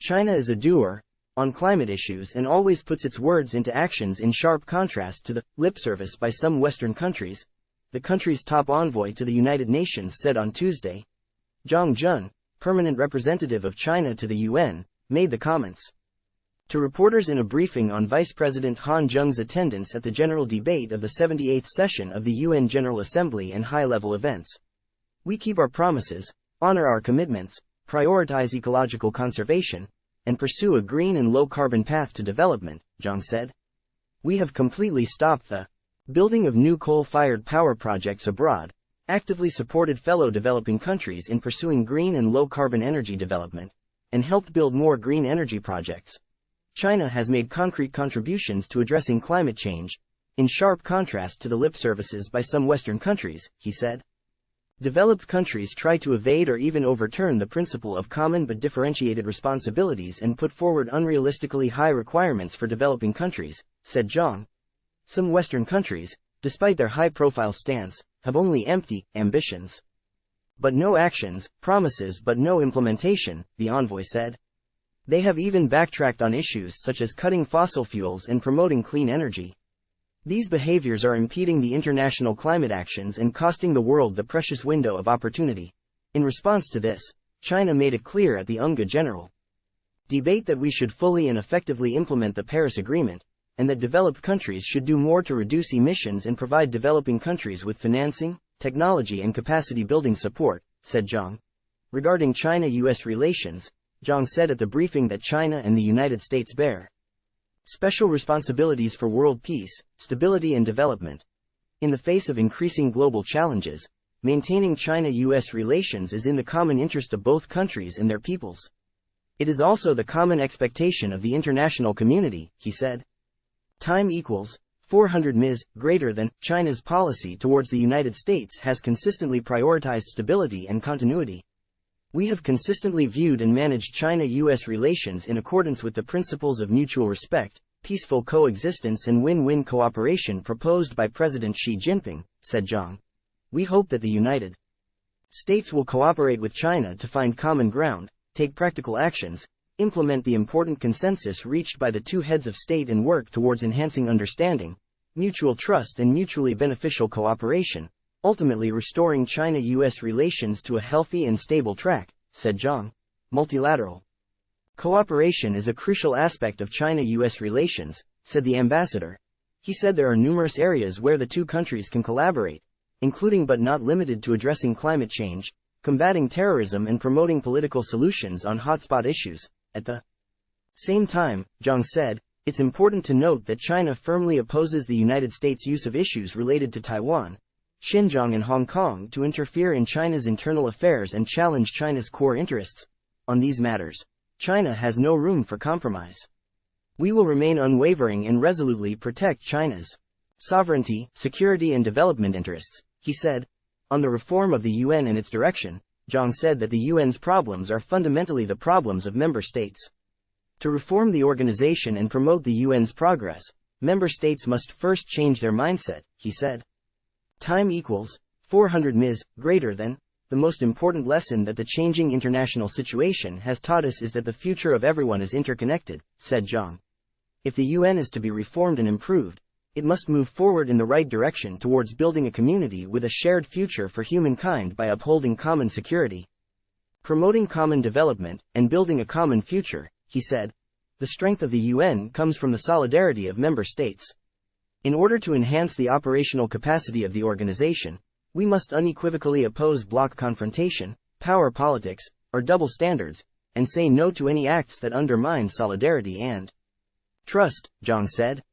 China is a doer on climate issues and always puts its words into actions in sharp contrast to the lip service by some Western countries, the country's top envoy to the United Nations said on Tuesday. Zhang Jun, permanent representative of China to the UN, made the comments to reporters in a briefing on Vice-President Han Zheng's attendance at the general debate of the 78th session of the UN General Assembly and high-level events. We keep our promises, honor our commitments, prioritize ecological conservation, and pursue a green and low-carbon path to development, Zhang said. We have completely stopped the building of new coal-fired power projects abroad, actively supported fellow developing countries in pursuing green and low-carbon energy development, and helped build more green energy projects. China has made concrete contributions to addressing climate change, in sharp contrast to the lip services by some Western countries, he said. Developed countries try to evade or even overturn the principle of common but differentiated responsibilities and put forward unrealistically high requirements for developing countries, said Zhang. Some Western countries, despite their high-profile stance, have only empty ambitions. But no actions, promises but no implementation, the envoy said. They have even backtracked on issues such as cutting fossil fuels and promoting clean energy. These behaviors are impeding the international climate actions and costing the world the precious window of opportunity. In response to this, China made it clear at the UNGA General debate that we should fully and effectively implement the Paris Agreement, and that developed countries should do more to reduce emissions and provide developing countries with financing, technology and capacity building support, said Zhang. Regarding China-US relations, Zhang said at the briefing that China and the United States bear special responsibilities for world peace, stability and development. In the face of increasing global challenges, maintaining China-US relations is in the common interest of both countries and their peoples. It is also the common expectation of the international community, he said. Time equals 400 ms greater than China's policy towards the United States has consistently prioritized stability and continuity. We have consistently viewed and managed China-US relations in accordance with the principles of mutual respect, peaceful coexistence and win-win cooperation proposed by President Xi Jinping, said Zhang. We hope that the United States will cooperate with China to find common ground, take practical actions, implement the important consensus reached by the two heads of state and work towards enhancing understanding, mutual trust and mutually beneficial cooperation, ultimately restoring China-US relations to a healthy and stable track, said Zhang. Multilateral cooperation is a crucial aspect of China-US relations, said the ambassador. He said there are numerous areas where the two countries can collaborate, including but not limited to addressing climate change, combating terrorism and promoting political solutions on hotspot issues. At the same time, Zhang said, it's important to note that China firmly opposes the United States' use of issues related to Taiwan, Xinjiang and Hong Kong to interfere in China's internal affairs and challenge China's core interests. On these matters, China has no room for compromise. We will remain unwavering and resolutely protect China's sovereignty, security and development interests, he said. On the reform of the UN and its direction, Zhang said that the UN's problems are fundamentally the problems of member states. To reform the organization and promote the UN's progress, member states must first change their mindset, he said. Time equals 400 ms greater than. The most important lesson that the changing international situation has taught us is that the future of everyone is interconnected, said Zhang. If the UN is to be reformed and improved, it must move forward in the right direction towards building a community with a shared future for humankind by upholding common security, promoting common development, and building a common future, he said. The strength of the UN comes from the solidarity of member states. In order to enhance the operational capacity of the organization, we must unequivocally oppose bloc confrontation, power politics, or double standards, and say no to any acts that undermine solidarity and trust, Zhang said.